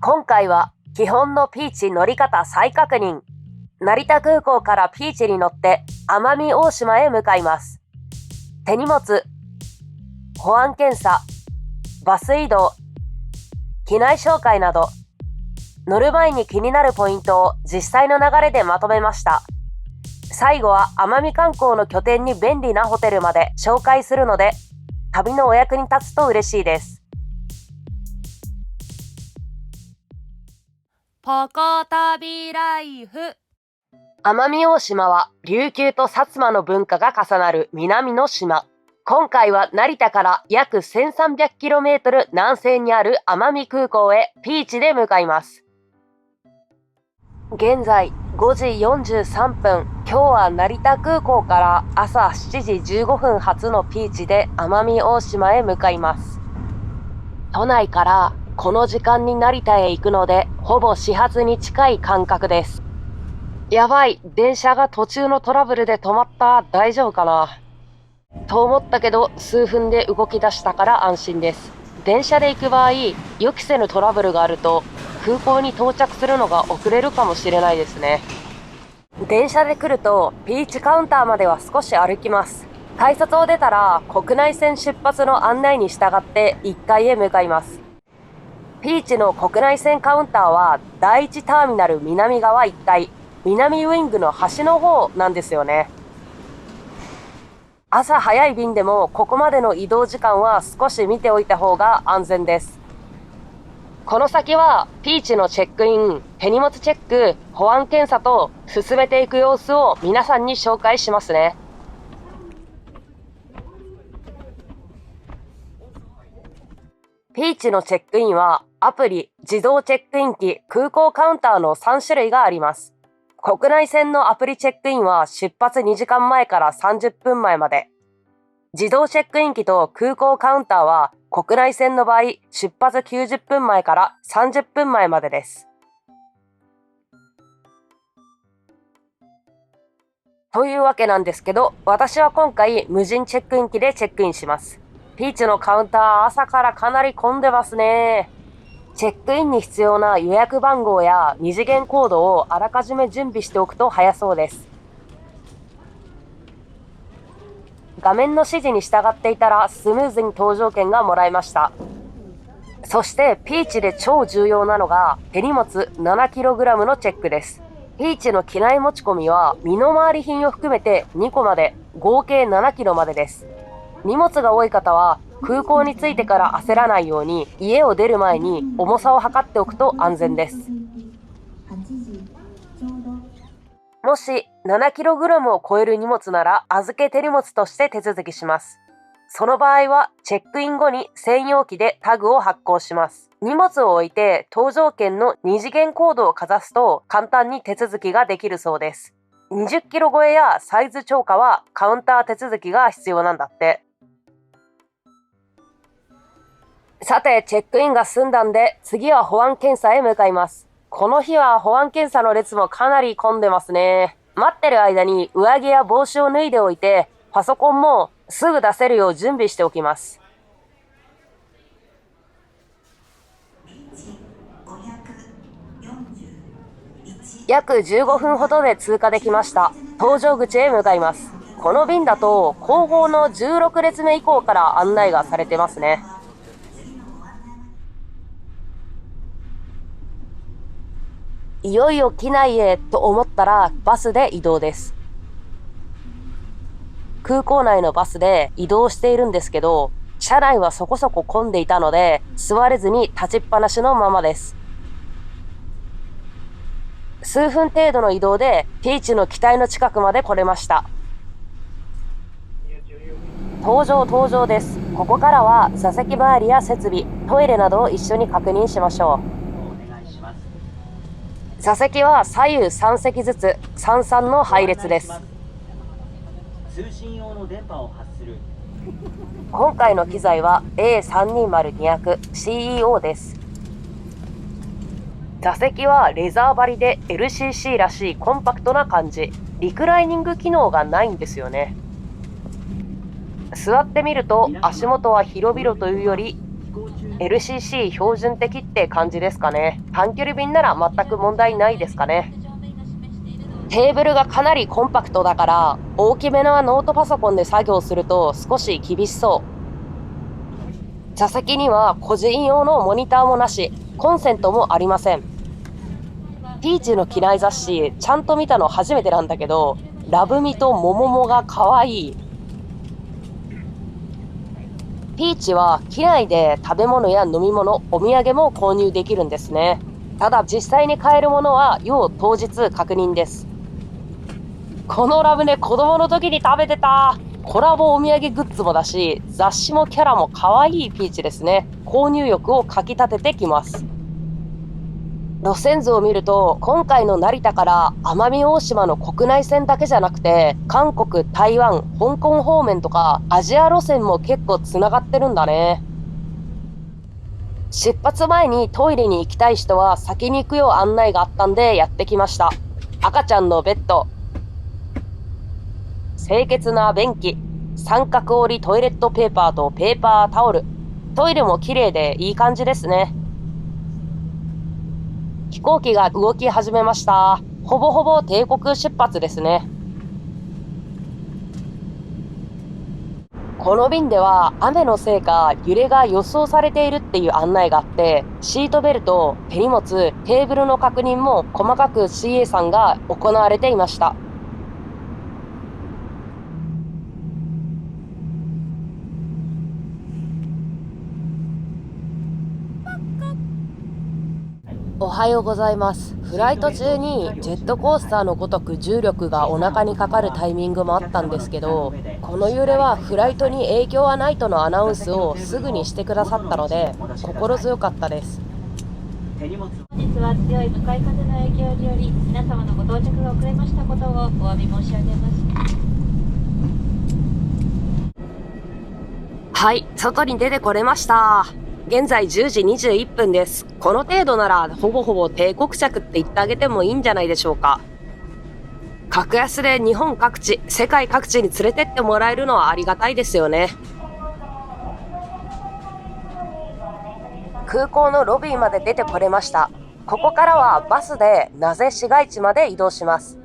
今回は基本のピーチ乗り方再確認。成田空港からピーチに乗って奄美大島へ向かいます。手荷物、保安検査、バス移動、機内紹介など、乗る前に気になるポイントを実際の流れでまとめました。最後は奄美観光の拠点に便利なホテルまで紹介するので、旅のお役に立つと嬉しいです。ポコ旅ライフ。奄美大島は琉球と薩摩の文化が重なる南の島。今回は成田から約 1300km 南西にある奄美空港へピーチで向かいます。現在5時43分。今日は成田空港から朝7時15分発のピーチで奄美大島へ向かいます。都内からこの時間に成田へ行くのでほぼ始発に近い感覚です。やばい、電車が途中のトラブルで止まった。大丈夫かなと思ったけど、数分で動き出したから安心です。電車で行く場合、予期せぬトラブルがあると空港に到着するのが遅れるかもしれないですね。電車で来るとピーチカウンターまでは少し歩きます。改札を出たら国内線出発の案内に従って1階へ向かいます。ピーチの国内線カウンターは第1ターミナル南側1階、南ウィングの端の方なんですよね。朝早い便でもここまでの移動時間は少し見ておいた方が安全です。この先はピーチのチェックイン、手荷物チェック、保安検査と進めていく様子を皆さんに紹介しますね。ピーチのチェックインはアプリ、自動チェックイン機、空港カウンターの3種類があります。国内線のアプリチェックインは出発2時間前から30分前まで。自動チェックイン機と空港カウンターは国内線の場合出発90分前から30分前までです。というわけなんですけど、私は今回無人チェックイン機でチェックインします。ピーチのカウンター、朝からかなり混んでますね。チェックインに必要な予約番号や二次元コードをあらかじめ準備しておくと早そうです。画面の指示に従っていたらスムーズに搭乗券がもらえました。そしてピーチで超重要なのが手荷物 7kg のチェックです。ピーチの機内持ち込みは身の回り品を含めて2個まで、合計 7kg までです。荷物が多い方は空港に着いてから焦らないように家を出る前に重さを測っておくと安全です。もし 7kg を超える荷物なら預け手荷物として手続きします。その場合はチェックイン後に専用機でタグを発行します。荷物を置いて搭乗券の二次元コードをかざすと簡単に手続きができるそうです。20キロ超えやサイズ超過はカウンター手続きが必要なんだって。さて、チェックインが済んだんで、次は保安検査へ向かいます。この日は保安検査の列もかなり混んでますね。待ってる間に上着や帽子を脱いでおいて、パソコンもすぐ出せるよう準備しておきます。約15分ほどで通過できました。搭乗口へ向かいます。この便だと後方の16列目以降から案内がされてますね。いよいよ機内へと思ったらバスで移動です。空港内のバスで移動しているんですけど、車内はそこそこ混んでいたので座れずに立ちっぱなしのままです。数分程度の移動でピーチの機体の近くまで来れました。搭乗です。ここからは座席周りや設備、トイレなどを一緒に確認しましょう。座席は左右3席ずつ33の配列です。通信用の電波を発する。今回の機材は A320200CEO です。座席はレザー張りで LCC らしいコンパクトな感じ。リクライニング機能がないんですよね。座ってみると足元は広々というより LCC 標準的って感じですかね。短距離便なら全く問題ないですかね。テーブルがかなりコンパクトだから大きめなノートパソコンで作業すると少し厳しそう。座席には個人用のモニターもなし、コンセントもありません。ピーチの機内雑誌ちゃんと見たの初めてなんだけど、ラブミとモモモが可愛い。ピーチは機内で食べ物や飲み物、お土産も購入できるんですね。ただ実際に買えるものは要当日確認です。このラムネ子供の時に食べてた。コラボお土産グッズもだし、雑誌もキャラも可愛いピーチですね。購入欲をかき立ててきます。路線図を見ると、今回の成田から奄美大島の国内線だけじゃなくて、韓国、台湾、香港方面とかアジア路線も結構つながってるんだね。出発前にトイレに行きたい人は先に行くよう案内があったんでやってきました。赤ちゃんのベッド、清潔な便器、三角折りトイレットペーパーとペーパータオル。トイレも綺麗でいい感じですね。飛行機が動き始めました。ほぼほぼ定刻出発ですね。この便では雨のせいか揺れが予想されているっていう案内があって、シートベルト、手荷物、テーブルの確認も細かく CA さんが行われていました。おはようございます。フライト中にジェットコースターのごとく重力がお腹にかかるタイミングもあったんですけど、この揺れはフライトに影響はないとのアナウンスをすぐにしてくださったので心強かったです。手荷物本日は強い向かい風の影響により皆様のご到着が遅れましたことをお詫び申し上げます。はい、外に出てこれました。現在10時21分です。この程度ならほぼほぼ定刻着って言ってあげてもいいんじゃないでしょうか。格安で日本各地、世界各地に連れてってもらえるのはありがたいですよね。空港のロビーまで出てこれました。ここからはバスで名瀬市街地まで移動します。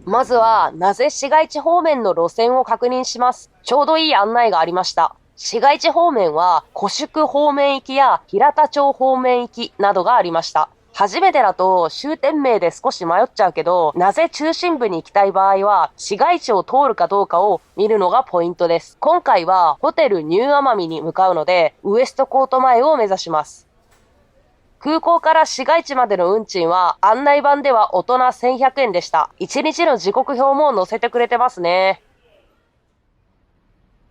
まずは名瀬市街地方面の路線を確認します。ちょうどいい案内がありました。市街地方面は古宿方面行きや平田町方面行きなどがありました。初めてだと終点名で少し迷っちゃうけど、なぜ中心部に行きたい場合は市街地を通るかどうかを見るのがポイントです。今回はホテルニューアマミに向かうのでウエストコート前を目指します。空港から市街地までの運賃は案内板では大人1100円でした。1日の時刻表も載せてくれてますね。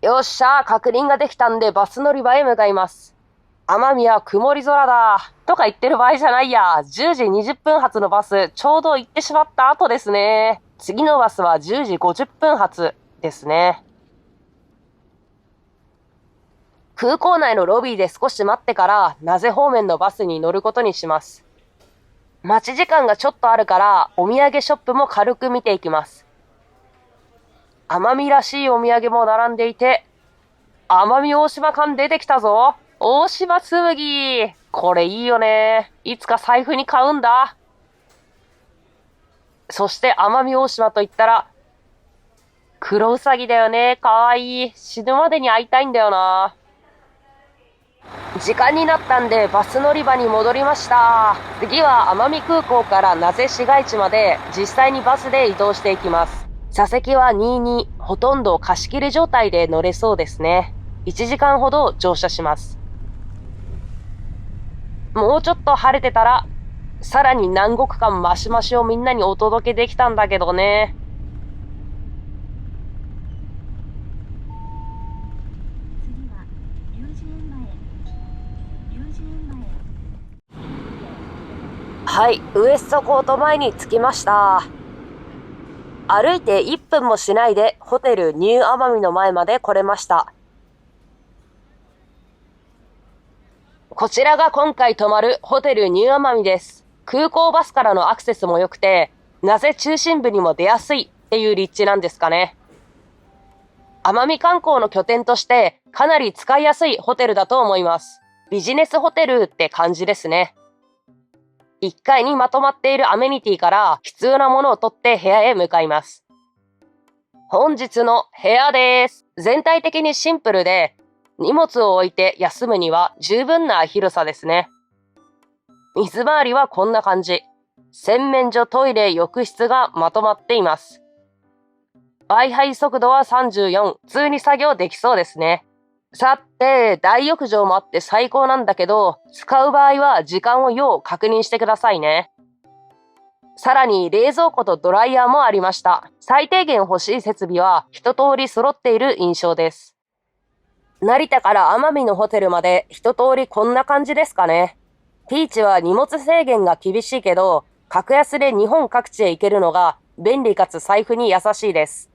よっしゃー、確認ができたんでバス乗り場へ向かいます。奄美は曇り空だとか言ってる場合じゃないや。10時20分発のバスちょうど行ってしまった後ですね。次のバスは10時50分発ですね。空港内のロビーで少し待ってから名瀬方面のバスに乗ることにします。待ち時間がちょっとあるからお土産ショップも軽く見ていきます。奄美らしいお土産も並んでいて、奄美大島感出てきたぞ。大島紬。これいいよね。いつか財布に買うんだ。そして奄美大島といったら、黒うさぎだよね。かわいい。死ぬまでに会いたいんだよな。時間になったんでバス乗り場に戻りました。次は奄美空港から名瀬市街地まで実際にバスで移動していきます。座席は22、ほとんど貸し切り状態で乗れそうですね。1時間ほど乗車します。もうちょっと晴れてたらさらに南国感マシマシをみんなにお届けできたんだけどね。はい、ウエストコート前に着きました。歩いて1分もしないでホテルニューアマミの前まで来れました。こちらが今回泊まるホテルニューアマミです。空港バスからのアクセスも良くて、名瀬中心部にも出やすいっていう立地なんですかね。奄美観光の拠点としてかなり使いやすいホテルだと思います。ビジネスホテルって感じですね。1階にまとまっているアメニティから必要なものを取って部屋へ向かいます。本日の部屋です。全体的にシンプルで、荷物を置いて休むには十分な広さですね。水回りはこんな感じ。洗面所、トイレ、浴室がまとまっています。Wi-Fi 速度は34、普通に作業できそうですね。さて、大浴場もあって最高なんだけど、使う場合は時間をよう確認してくださいね。さらに冷蔵庫とドライヤーもありました。最低限欲しい設備は一通り揃っている印象です。成田から奄美のホテルまで一通りこんな感じですかね。ピーチは荷物制限が厳しいけど、格安で日本各地へ行けるのが便利かつ財布に優しいです。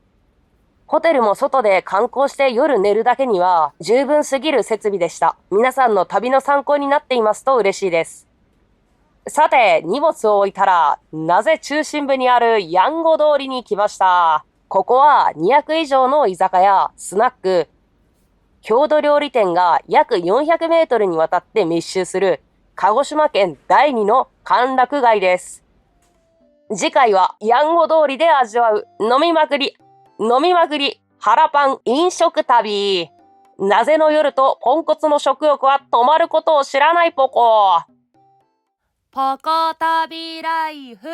ホテルも外で観光して夜寝るだけには十分すぎる設備でした。皆さんの旅の参考になっていますと嬉しいです。さて、荷物を置いたら、なぜ中心部にあるヤンゴ通りに来ました。ここは200以上の居酒屋、スナック、郷土料理店が約400メートルにわたって密集する鹿児島県第2の歓楽街です。次回はヤンゴ通りで味わう飲みまくり、腹パン飲食旅。なぜの夜とポンコツの食欲は止まることを知らないポコ。ポコ旅ライフ。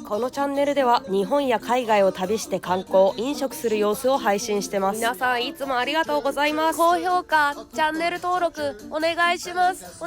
このチャンネルでは日本や海外を旅して観光、飲食する様子を配信してます。皆さんいつもありがとうございます。高評価、チャンネル登録お願いします。